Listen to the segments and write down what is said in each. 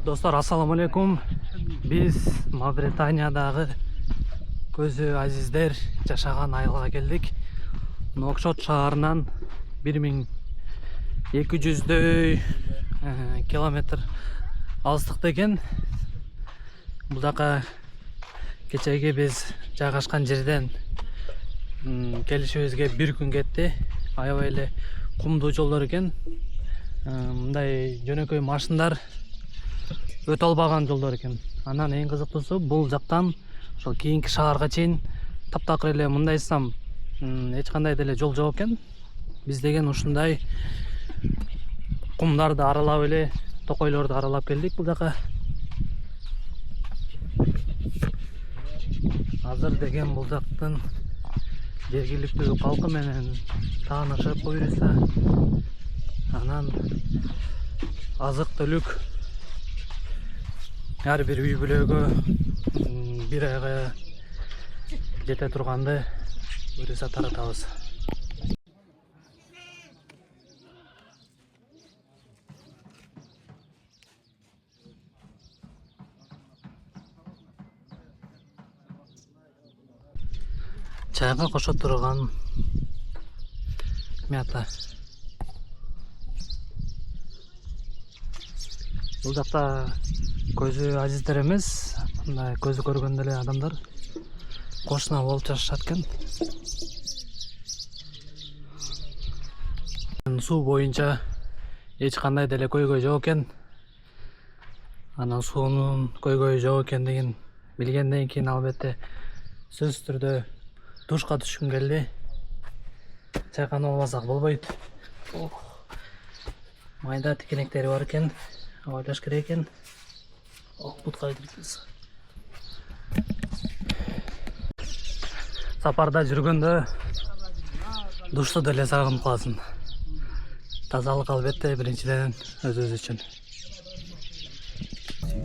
Dostlar, assalamu alaikum. Biz Mавританиядагы көзү азиздер жашаган айылга келдик. Нокшот шаарынан 1200 километр алыстыкта экен. Бул жака кечеги биз жайгашкан жерден келишибизге 1 күн кетти. Аябай эле кумдуу жолдор экен. Мындай жөнөкөй машиндар өтө албаган жолдор экен. Анан эң кызыктуусу бул жактан ошол кийинки шаарга чейин таптакыр эле мындайсам эч кандай деле жол жок экен. Биз деген ушундай кумдарды аралап эле токойлорду аралап келдик бул жака. Азыр деген бул жактын жергиликтүү калкы менен таанышып буйруса, анан азык-түлүк ар бир үй бүлөгө бир айга жете турганды буйруса таратабыз. Чайга кошо турган мята. Бул жакта көзү азиздер эмес, мындай көзү көргөн деле адамдар кошуна болуп жашашат экен. Суу боюнча эч кандай деле көйгөй жок экен. Анан суунун көйгөйү жок экендигин билгенден кийин албетте сөзсүз түрдө душка түшкүм келди. Чайканып албасак болбойт. Майда тикенектери бар экен. Ойлаш керек экен. Бутка кирибиз. Сапарда жүргөндө душту деле сагынып каласың. Тазалык албетте биринчиден өзүбүз үчүн.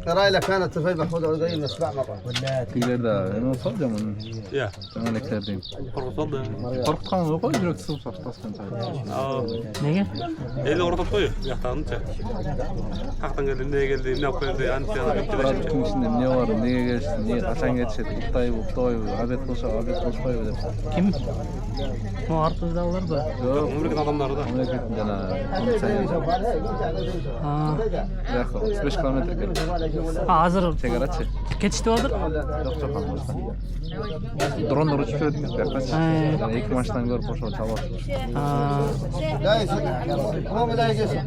Karayla kanat tefay mahmuda odayım nasba maqam. Teyler de ne olsa zaman. Ya. Sana neklerdeyim. Korkutuldu. Korkutkan yok o yürek sıvı saçtasın tabii. Неге? Eli orada koyuyor. Yaktağınca. Kalktan geldi, neye geldi, ne yapıyordu, antiyana Murat kim içinde ne var, neye geçti, niye kaçan geçti, Uktay, abet koşmayı dedi. Kim? O артыбыздагылар ба? Yok. Memleket adamları da. Memleketin jana komisyon Yakı 35 kilometre geldi. Азыр Çekeratçı. кетиштип атыр. Yok çok kalmaz. Dronlar uçup ödüm yaklaşık. Yani iki maçtan görüp boşa çalar. Dayısı. Ama dayısı.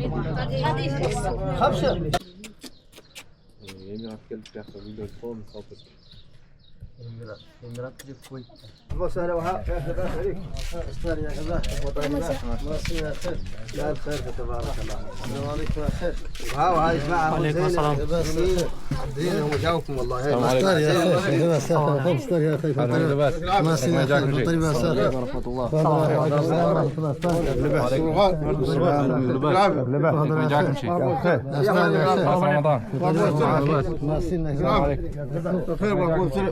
Kapşı. Yeni gelip yaklaşık video son kaldı. Masara وها خير استار يا كذا ماشي يا خير لا الخير تبارك الله السلام عليكم يا خير وهاي اسمع وعليكم السلام. دين هم جاوكم والله السلام عليكم. استار يا خير استار يا خير ماشي يا خير طيب يا خير ورحمه الله جاكم شيء رمضان خير وقول خير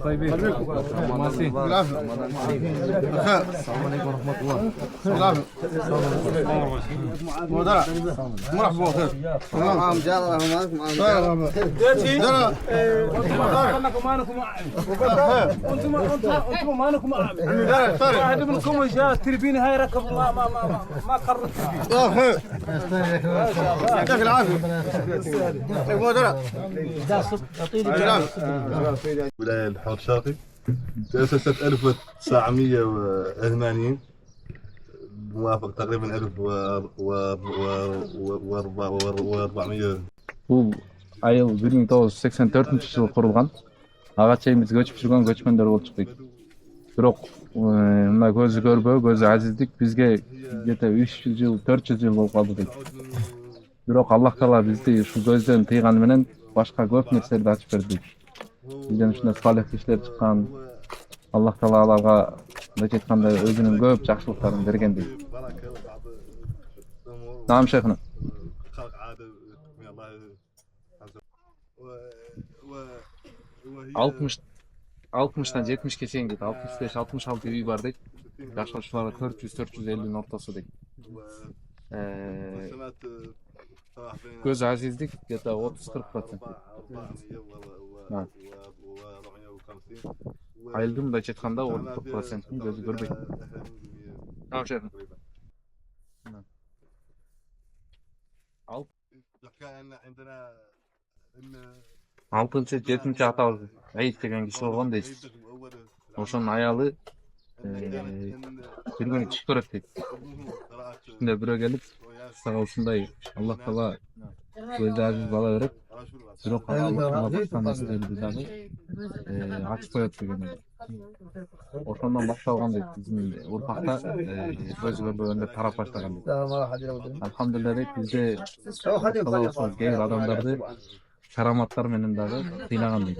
طيبين ماسين السلام عليكم ورحمه الله سلام مدرع مرحبا خير تمام عام جار معكم عام انتم مالكم واحد منكم جاء تربيني هاي ركب ما قررت خير يعطيك العافيه مدرع ولاية الحور الشرقي تأسست 1980 موافق تقريبا 1400. Бұл айыл 1984 жылы құрылған. Ага чейин биз көчүп жүргөн көчмөндөр болуп чыктык. Бирок мына көзү көрбөө, көзү азиздик бизге где-то 300 жыл, 400 жыл болуп калды дейт. Бирок Аллах Таала бизди ушул көздөн тыйганы менен башка көп нерселерди ачып берди. Бизден ушундай салих кишилер чыккан. Аллах Таала аларга мындай айтканда өзүнүн көп жакшылыктарын берген дейт. Наам шейхна. 60-тан 70-ке чейин дейт. 65-66 үй бар дейт. Жашоочулар 400-450-н ортосу дейт. Göz azizlik где-то 30-40%. Ha. Ayıldım da çıkanda 30%'ın gözü görmeydi. Tamam şefim. Altıncı, жетінші атабыз Айт деген киши болгон дейт. Ошонун аялы bir gün iş көрөт дейт. Şimdi бирөө келип, сага ушундай Аллах Таала көзү азиз бала берип, бирок Аллах башка нерселерди дагы ачып коет деген. Ошондон башталган дейт. Биздин урпакта көзү көрбөгөндөр тарап баштаган дейт. Алхамдулилlah дейт, бизде кээ адамдарды караматтар менен дагы кыйнаган дейт.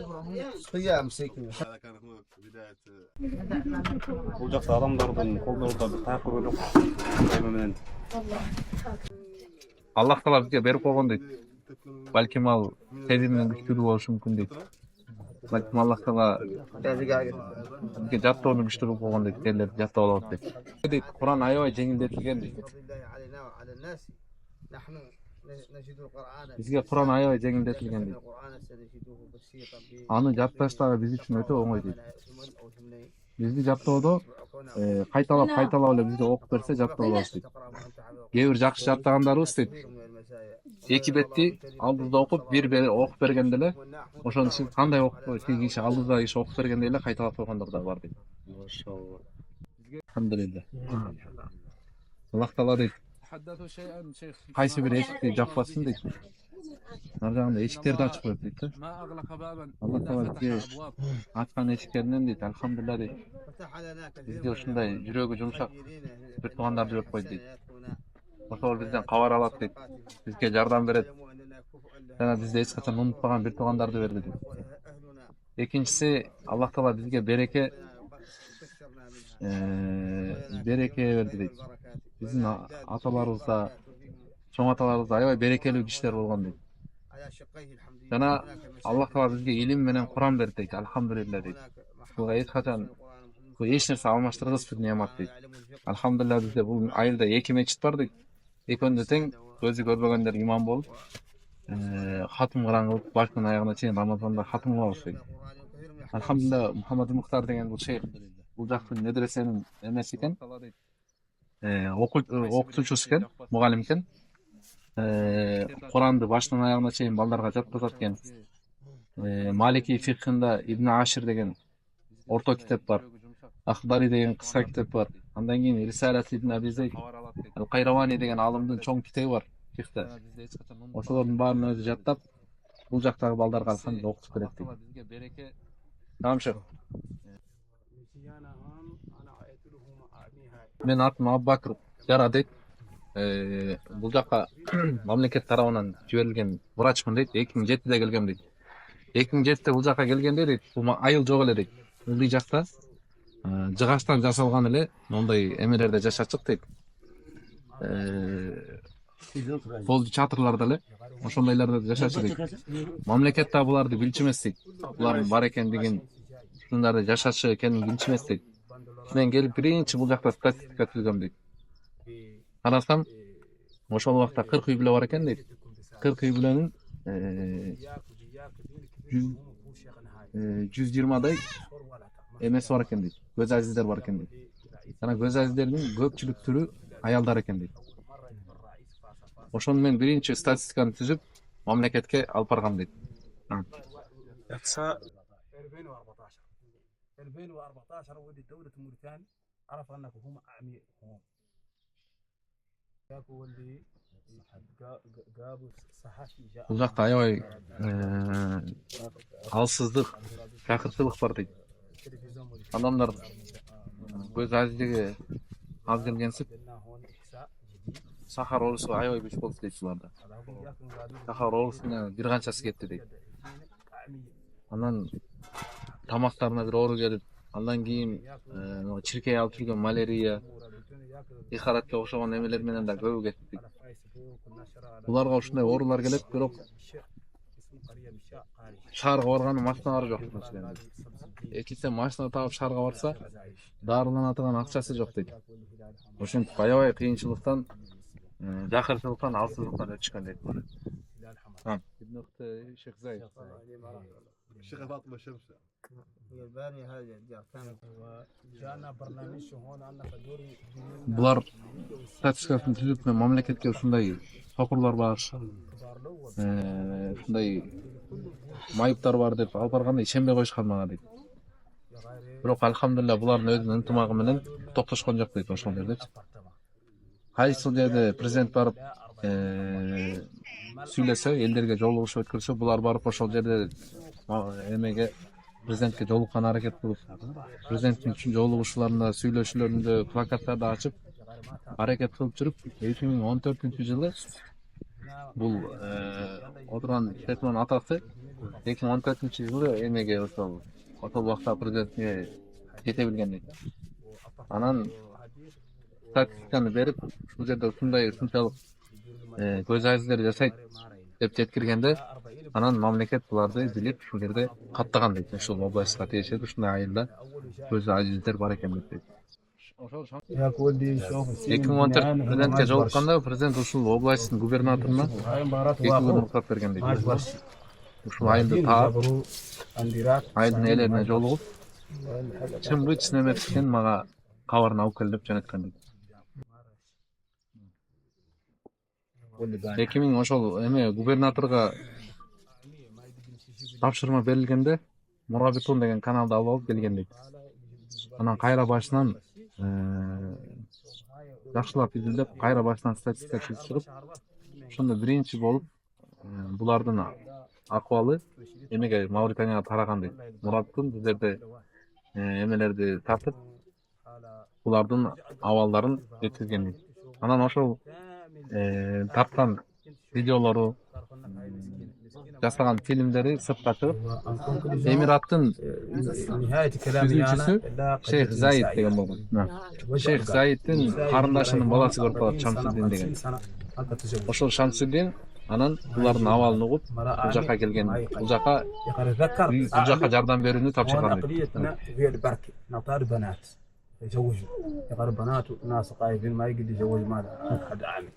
Бул жакта адамдардын колдорунда бир таякыр жок. Эме менен Аллах Таала бизге берип койгон дейт. Балким ал сезимден күчтүү болушу мүмкүн дейт. Балким Аллах Таала бизге жаттоону күчтүү кылып койгон дейт. Силерди жаттап алабыз дейт. Куран аябай жеңилдетилген дейт. Бизге Куран аябай жеңилдетилген дейт. Аны жатташ биз үчүн өтө оңой дейт. Бизди жаттоодо кайталап эле бизге окуп берсе жаттап алабыз дейт. Кээ бир жакшы жаттагандарыбыз дейт. Эки бетти алдыда окуп, бир окуп бергенде эле ошонун үчүн кандай окуп киши алдыда киши окуп бергенде эле кайталап койгондор да бар дейт. Машалла. Алхамдулилlah. Аллах Таала дейт. Кайсы бир эшикти жаппасын дейт. Ар жагында эшиктерди ачып коет дейт да. Аллах Таала бизге ачкан эшиктеринен дейт, алхамдулилlah дейт. Бизге ушундай жүрөгү жумшак бир туугандарды берип койду дейт. Ошол бизден кабар алат дейт. Бизге жардам берет. Жана бизди эч качан унутпаган бир туугандарды берди дейт. Экинчиси, Аллах Таала бизге береке берди дейт. Биздин аталарыбыз да, чоң аталарыбыз да аябай берекелүү кишилер болгон дейт. Жана Аллах Таала бизге илим менен Куран берди дейт. Алхамдулилlah дейт. Бул эч качан эч нерсе алмаштыргыс бир неамат дейт. Алхамдулилlah бизде бул айылда 2 мечит бар дейт. Экөөндө тең көзү көрбөгөндөр имам болуп, хатым кылан кылып, башынан аягына чейин Рамазанда хатым кылабыз дейт. Алхамдулилlah Мухаммад Мухтар деген бул шейх бул жактын медресенин эмеси экен. Окутуучусу экен, мугалим экен. Куранды башынан аягына чейин балдарга жаткызат экен. Малики фикхында Ибн Ашир деген орто китеп бар. Ахбари деген кыска китеп бар. Андан кийин Рисалат Ибн Аби Зейд Ал-Кайравани деген алымдын чоң китеби бар фикхте. Ошолордун баарын өзү жаттап, бул жактагы балдарга алхамдулилlah окутуп берет дейт. Тамам шеф. Мен атым Аббакыр Жара дейт. Бул жакка мамлекет тарабынан жиберилген врачмын дейт. 2007-де келгем дейт. 2007-де бул жакка келгенде дейт, бул айыл жок эле дейт. Бул жакта жыгачтан жасалган эле мондай эмелерде жашачык дейт. Бул чатырларда эле ошондойлордо жашачы дейт. Мамлекет да буларды билчү эмес дейт. Булардын бар экендигин, ушундарды жашачы экенин билчү эмес дейт. Мен келип биринчи бул жакта статистика түзгөм дейт. Карасам, ошол убакта 40 үй бүлө бар экен дейт. 40 үй бүлөнүн 120дай эмеси бар экен дейт. Көз азиздер бар экен дейт. Жана көз азиздердин көпчүлүк түрү аялдар экен дейт. Ошону мен биринчи статистиканы түзүп, мамлекетке алып баргам deyip. Yoksa 2014 ودي دولة موريتانيا عرف أنك هم أعمي هم ياكو اللي جابوا صحفي جاء Бұл жақта аябай алсыздық, шақыртылық бар дейді. Адамдар көз азиздігі аз келгенсіп, Сахар орысы аябай бүш болды дейді бұларда. Сахар орысына бір қаншасы кетті дейді. Андан тамақтарына бір оры келіп, андан кейін чиркей алып жүрген малярия, ихаратқа оқшаған емелерменен де көбі кетті дейді. Бұларға ушундай оорулар келет, бирок шаарга барган машиналары жок мәселен. Экинчи машина таап шаарга барса, дарыланатыган акчасы жок дейт. Ошентип аябай кыйынчылыктан Cahilçilikten, alsızlıktan ötüşken deyip bunu. Tamam. İbn Ukti Şeyh Zayed. الشيخ فاطمه الشمس يباني هذا جاكان وجانا برنامج هون عندنا فدوري Bular statistikasını tüzüp mamleketke uşunday sokurlar bar. Uşunday mayıptar var dep alып barganda işenbey koyuşkan maga deyip. Biroq alhamdulillah buların özünün ынтымагы менен токтошкон жок дейт ошол жерде. Кайсы жерде президент барып сүйлөсө, элдерге жолугуш өткөрсө, булар барып ошол жерде эмеге президентке жолуккан аракет кылып, президенттин үчүн жолугушууларында, сүйлөшүүлөрүндө плакаттарды ачып, аракет кылып жүрүп, 2014-жылы бул отурган Шетман атасы 2014-жылы эмеге ошол убакта президентке жете билген дейт. Анан статистиканы берип, ушул жерде ушунчалык көз айыздер жасайт деп жеткиргенде, анан мамлекет буларды билип ушул жерде каттаган дейт. Ушул областка тиешелүү ушундай айылда көз айыздер бар экен дейт. يا ولدي شوف 2014 президентке жолукканда президент ушул областтын губернаторуна 2 күн уруксат берген дейт. Ушул айылды таап, айылдын ээлерине жолугуп, чынбы чын эмес экен мага кабарын алып кел деп жөнөткөн дейт. 2000 ошол эме губернаторго тапшырма берилгенде Мурабитун деген каналды алып алып келген дейт. Анан кайра башынан жакшылап изилдеп, кайра башынан статистика түзүп чыгып, ошондо биринчи болуп булардын акыбалы эмеге Мавританияга тараган дейт. Мурабитун бул жерде эмелерди тартып, булардын абалдарын жеткизген дейт. Анан ошол тарткан видеолору, жасаган фильмдери сыртка чыгып, Эмираттын түзүүчүсү Шейх Заид деген болгон. Шейх Заиддин карындашынын баласы көрүп калат, Шамсуддин деген. Ошол Шамсуддин анан булардын абалын угуп, бул жака келген. Бул жака жардам берүүнү тапшырган дейт. يزوجوا يقرب بنات ناس قايفين ما يقدر يزوج مال حد عامل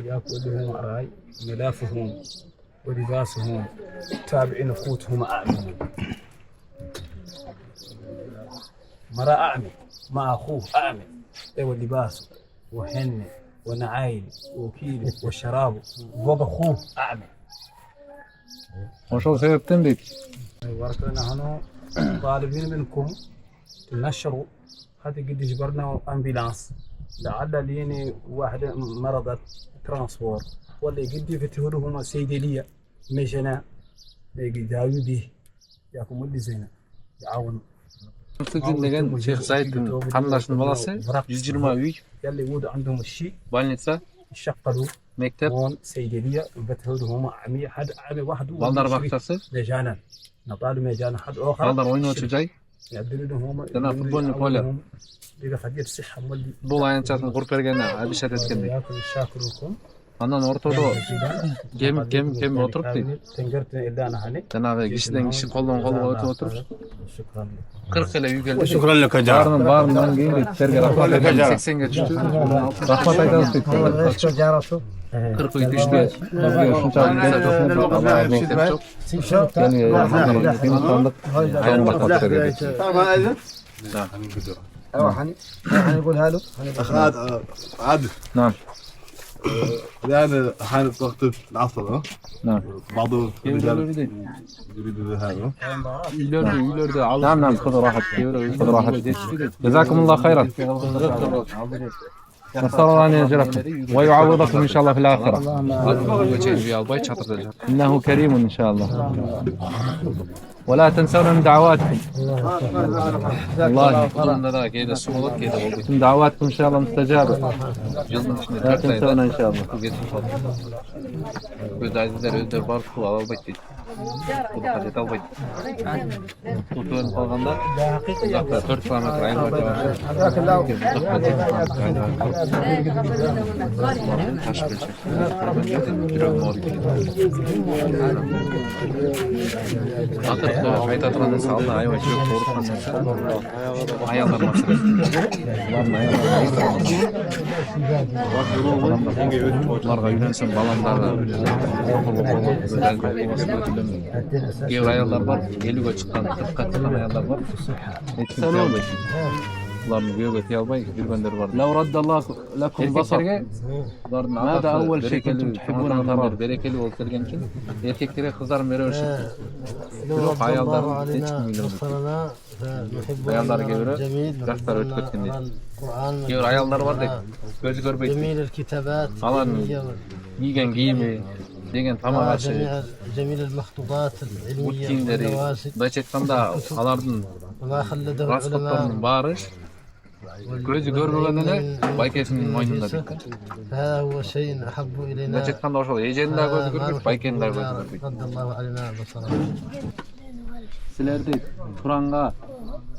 ياكلهم راي ملافهم ولباسهم تابعين اخوتهم اعمى مرأة اعمى مع اخوه اعمى ايوه لباسه وحنه ونعايل وكيله وشرابه فوق اخوه اعمى Ошол себептен дейт. وركنا هنا طالبين منكم تنشروا هذه قد جبرنا امبيلانس لعل ليني واحد مرضت ترانسبور ولا قد يفتحوا صيدليه مشنا يداوي به ياكم ولي زينه يعاون Шамсуддин деген Шейх Заиддин карындашынын баласы 120 үй, يلي يود عندهم الشيء больница, يشقلوا мектеп, هون صيدليه يفتحوا عمي حد عمي واحد балдар бакчасы, مجانا نطالب مجانا حد اخر балдар ойночу жай, يعدلوا هم жана футбольный поле. بيبقى فدية الصحة مولي Бул аянтчасын куруп бергени абишат эткендей. ياكل الشاكر لكم Андан ортодо кем отуруп дейт. تنقرت إلا أنا هني Жанагы кишиден киши колдон колго өтүп отуруп, شكرا لك 40 эле үй келди. شكرا لك يا جار Баарынан кийин дейт, силерге рахмат айтам, 80ге түштү. Рахмат айтабыз дейт. 40 үй түштү. Бизге ушунчалык мектеп жок. Yani Hindistanlık ayanma tatlı dedi. طبعا أيضا هنقولها له عادل نعم يعني حان وقت العصر نعم بعض الرجال Evleri يريد هذا Üylerde نعم نعم خذ راحت خذ راحت جزاكم الله خيرا نسأل الله أن يجركم ويعوضكم إن شاء الله في الآخرة إنه كريم إن شاء الله ولا تنسونا من دعواتكم والله من دعواتكم إن شاء الله مستجابة لا تنسونا إن شاء الله Bunu hacet albaydı. Tutuğun kalganda uzakta 4 kilometre ayılmak var. Taş bölçek. Жүрегім ауырып кетеді. Атырыпта айта тұрғаннан салды аябай жүрек ауыртқан нәрсе аялдар мәселесі. Оларға үйленсем баламдағы кейбір аялдар бар, 50-ге шыққан, 40-қа шыққан аялдар бар. Ешкім тие албайды. Ularni göğe teye almay жүргендер бар. لو رد الله لكم بصر Ularning ماذا أول شيء كنتم تحبون أن تراه؟ berekeli olup kelgen için erkekleri kızların veri ölçü. Yok ayalların hiç bilmiyorum. Ayallar göre yaşlar ötüp ketken değil. Gör ayallar var da gözü görmeydi. جميل الكتابات Alan giygen giyimi, degen tamam açı, جميل المخطوطات bu العلمية kiyimleri, والنواسج da çetkanda alardın وما خلده العلماء raskotlarının bağırış, gözü görmüyorlarına baykesinin moynunda dikkat. فهذا هو شيء أحب إلينا Da çetkanda oşul, eceğinin daha gözü görmüyor, baykenin daha gözü görmüyor. رد الله علينا بصره Sizlerdi Turan'a,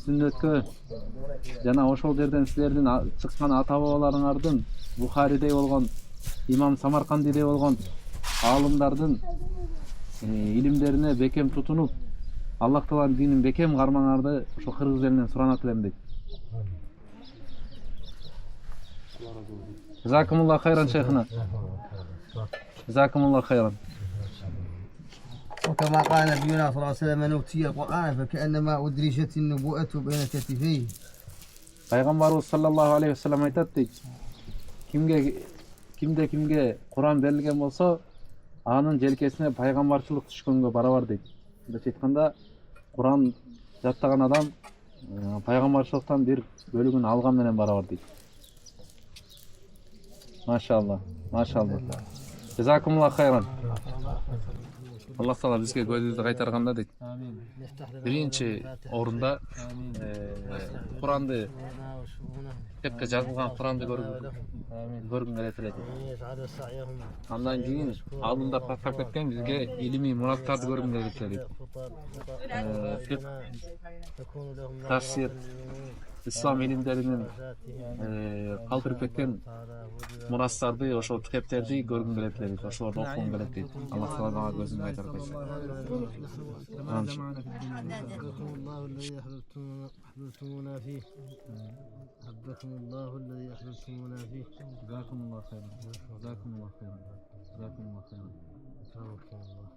Sünnet'e, jana oşol yerden sizlerden çıkkan ata-babalarыңардын Bukhari'de olgan, İmam Samarkandi'de olgan alımlardın ilimlerine bekem tutunup Allah Teala'nın dinin bekem karmaňardy şu Kırgız elinden surana tilem deyip. Jazakumullah hayran şeyhina. Jazakumullah hayran. وكما قال نبينا صلى الله عليه وسلم من أوتي القرآن فكأنما أدرجت النبوءة بين كتفيه Peygamberimiz sallallahu aleyhi ve sellem aytadi, kimge Kur'an berilgen bolsa, anın jelkesine paygambarçılık düşkөнгө barabar deydi. Bunday aytkanda, Kur'an jattagan adam paygambarçılıktan bir bölügün algan menen barabar deydi. Maşallah, maşallah. Jazakumullah hayran. Allah Taala bizge gözübüzdü kaytarganda deydi. Birinci orunda Kur'an'dı hepke жазылган Kur'an'dı görgün geretiledi. Andan keyin aldında patlap ketken bizge ilmi murattарды görgün geretiledi. Tafsir, İslam ilimlerinin kaldırıp ketken murassарды, oşo kitaplardy görgün geretiledi. Oşolарды okugun geretiledi. Allah Taala gözüni kaytarıp koysun. حبكم الله الذي أحببتمونا فيه جزاكم الله خيرا. جزاكم الله خيرا. جزاكم الله خيرا. أكرمكم الله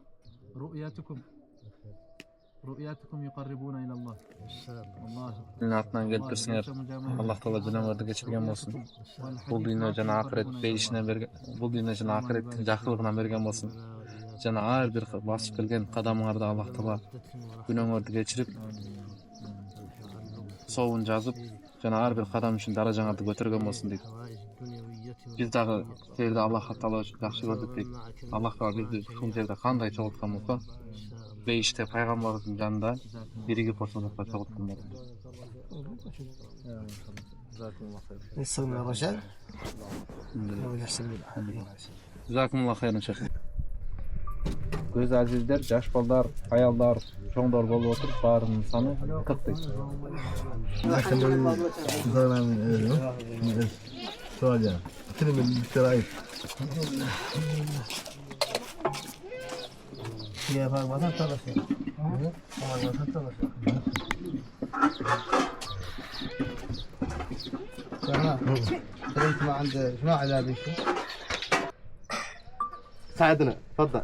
رؤياتكم يقربون إلى الله. الله Atından geltirsinler. Allah Taala günahlarını geçirgen bolsun. Bul dünya jana ahiret beyişine bergen, bul dünya jana ahiret jakylygına bergen bolsun. Jana her bir basıp kelgen kadamыңarda Allah Taala günahlarını geçirip sowun жазып, jana her bir kadam üçün darajaňardy götergen bolsun deyip. Biz dagı serde Allah Taala jakşı gördük deyip. Allah Taala bizi şu jerde kanday çoğultkan bolsa, beyişte peygamberimizin janında birigi porsalatlar çoğultkan bolsun. نسلم الرجال Jazakumullah hayran şeyh. Göz azizler, jaş ballar, ayallar, çoňdor bolup oturup barynın sany 40 deydi. Soalnya, ini mencerai. يا فاطمة تنطلق انت ما عند شنو عذابك؟ ساعدنا، تفضل.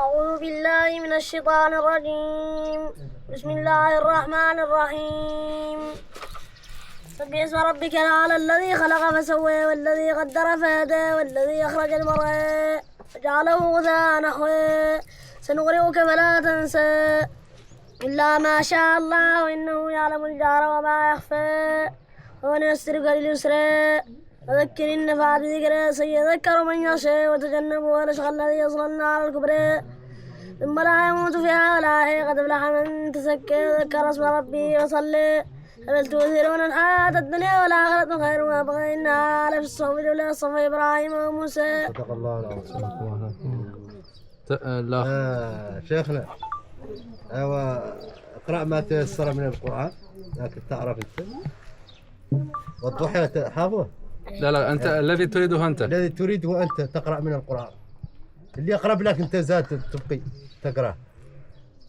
أعوذ بالله من الشيطان الرجيم بسم الله الرحمن الرحيم سبح اسم ربك الأعلى الذي خلق فسوى والذي قدر فهدى والذي أخرج المرعى فجعله غثاء نحوه سنقرئك فلا تنسى إلا ما شاء الله إنه يعلم الجهر وما يخفى ونيسرك لليسرى فذكر إن نفعت ذكرى سيذكر من يخشى وتجنبها الأشقى الذي يصلى النار الكبرى ثم لا يموت فيها ولا يحيى قد أفلح من تزكى وذكر اسم ربه وصلى بل تؤثرون الحياة الدنيا والآخرة خير وأبقى إنها لفي الصحف الأولى صحف إبراهيم وموسى. صدق الله العظيم. لا شيخنا ايوه اقرأ ما تيسر من القرآن لكن تعرف انت والضحى حافظه لا أنت الذي تريده أنت. الذي تريده انت تقرأ من القرآن اللي اقرب لك انت زاد تبقي تقرأ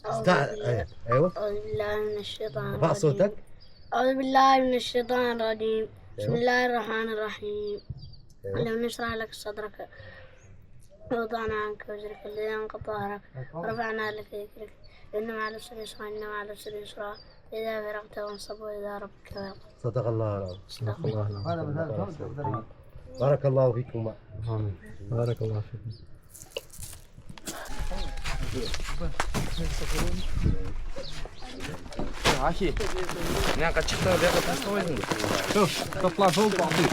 ايوه أعوذ بالله من الشيطان ارفع الرجيم. صوتك أعوذ بالله من الشيطان الرجيم. بسم الله الرحمن الرحيم. لو نشرح لك صدرك ووضعنا عنك وزرك الذي أنقض ظهرك ورفعنا لك ذكرك إن مع العسر يسرا إن مع العسر يسرا إذا فرغت فانصب وإذا ربك فارغب. صدق الله العظيم صدق الله العظيم. بارك الله فيكم آمين. بارك الله فيكم. عاشي يعني قد شفت هذا تستوي شوف تطلع فوق وأعطيك.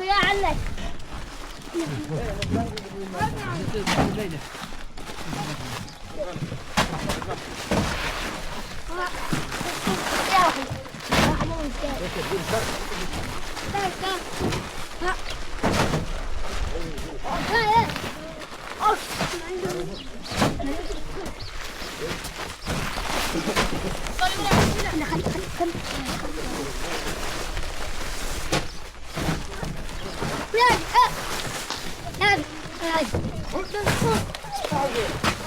يا عنك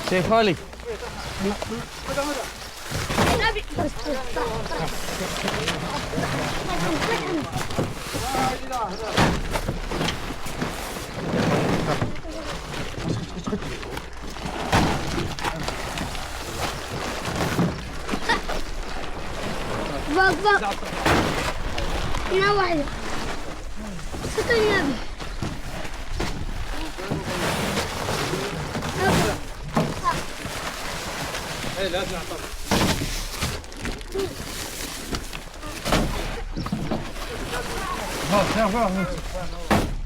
شيخ خالي بق هنا واحدة سكن النبي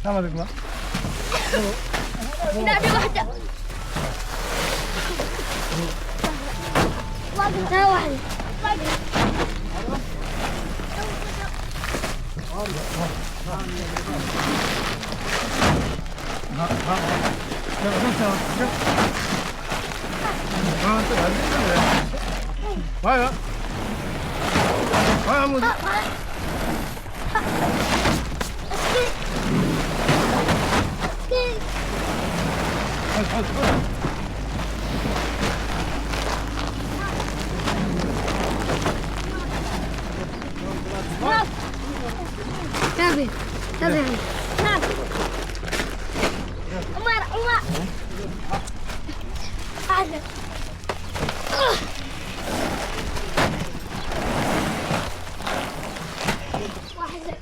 نبي واحدة هنا واحدة نبي نبي عمر هذا واحدة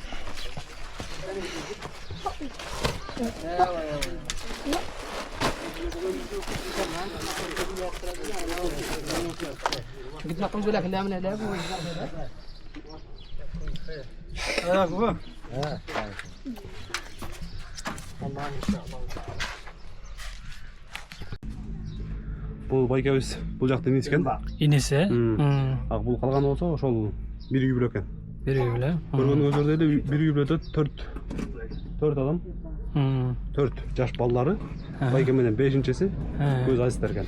قد ما قلت لك لا من العلاج Бұл байкебіз бұл жақта емес екен. Инесе. Ақ бұл қалған болса ошол бір үй екен. Бир үй беле. Көргөнүңүздөр эле бир үй төрт адам. 4 жаш балдары, байке менен 5-чиси көз азиздер экен.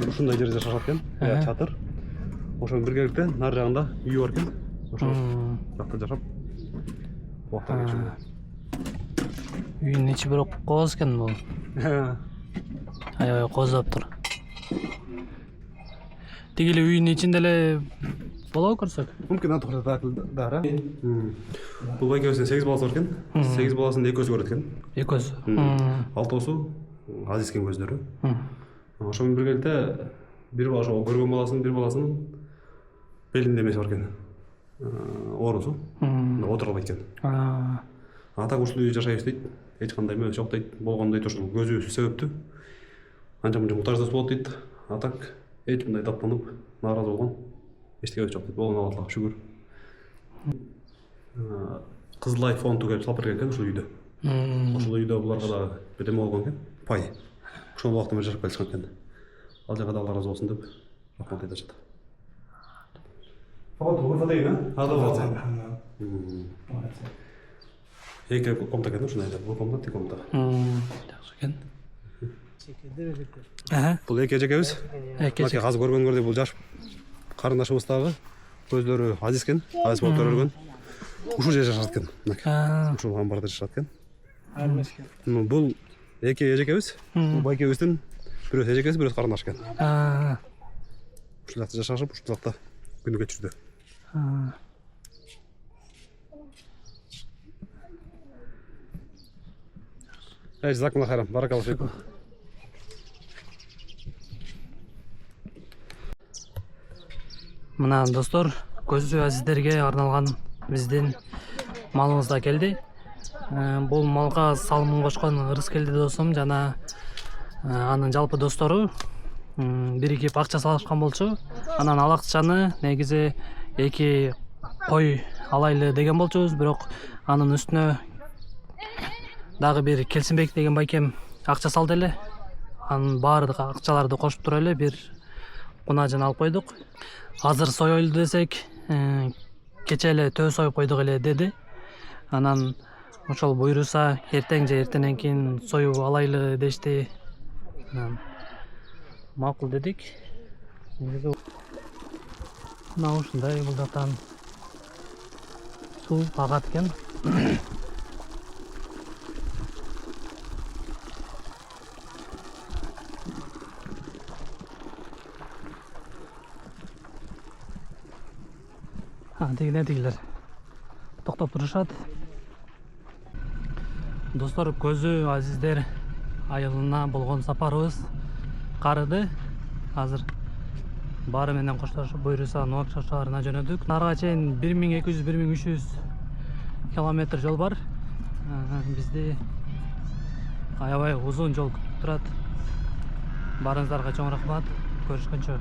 Ушундай жерде жашашат экен, чатыр. Ошонун биргеликте нар жагында үйү бар экен. Ошол жакта жашап убакта кечирген. Үйүнүн ичи бирок кооз экен бул. Аябай кооздоп тур. Тигили үйүнүн ичинде эле болобу көрсөк? Мүмкүн антыкырда дагы. Бул байкебиздин 8 баласы бар экен. 8 баласынын экөөсү көрөт экен. Экөөсү. Алтоосу азиз экен көздөрү. Ошо менен биргеликте бир бала ошо көргөн баласынын бир баласынын белинде эмеси бар экен. Оорусу. Отура албайт экен. Ата ушул үйдө жашайбыз дейт. Эч кандай мөс жок дейт. Болгондо дейт ушул көзү себептүү. Анча мынча мутаждас болот дейт. Атак эч мындай таптанып, нааразы болгон эчтеке жок дейт. Болгон Аллахка шүгүр. Кызылай фонду келип салып берген экен ушул үйдө. Ушул үйдө буларга дагы бир эме болгон экен. Пай. Ошол убакта менен жашап келишкен экен. Ал жака да Алла разы болсун деп рахмат айтышат. Вот, вы фотоин, а? Эки комната экен ушундай эле. Бул комната, тиги комната. Жакшы экен. Бул эки эжекебиз. Мынакей азыр көргөнгөрдөй бул жаш карындашыбыз дагы көздөрү азиз экен, азиз болуп төрөлгөн. Ушул жерде жашашат экен. Мынакей. Ушул амбарда жашашат экен. Бул эки эжекебиз. Бул байкебиздин бирөөсү эжекеси, бирөөсү карындаш экен. Ушул жакта жашашып, ушул жакта күнү кечирди. Жазакалла хайрам, баракаллаху фикум. Мына достор, көзү азиздерге арналган биздин малыбыз да келди. Бул малга салымын кошкон Ырыскелди досум жана анын жалпы достору биригип акча салышкан болчу. Анан ал акчаны негизи эки кой алайлы деген болчубуз, бирок анын үстүнө дагы бир Келсинбек деген байкем акча салды эле. Анын баардык акчаларды кошуп туруп эле бир кунажын алып койдук. Азыр соёйлу десек, кече эле төө союп койдук эле деди. Анан ошол буйруса эртең же эртеңден кийин союп алайлы дешти. Макул дедик. Мына ушундай бул жактан суу агат экен. Тигилер токтоп турушат. Достор, көзү азиздер айылына болгон сапарыбыз карыды. Азыр баары менен коштошуп буйруса Нуакча шаарына жөнөдүк. Нарга чейин 1200-1300 километр жол бар. Бизди аябай узун жол күтүп турат. Барыңыздарга чоң рахмат. Көрүшкөнчө.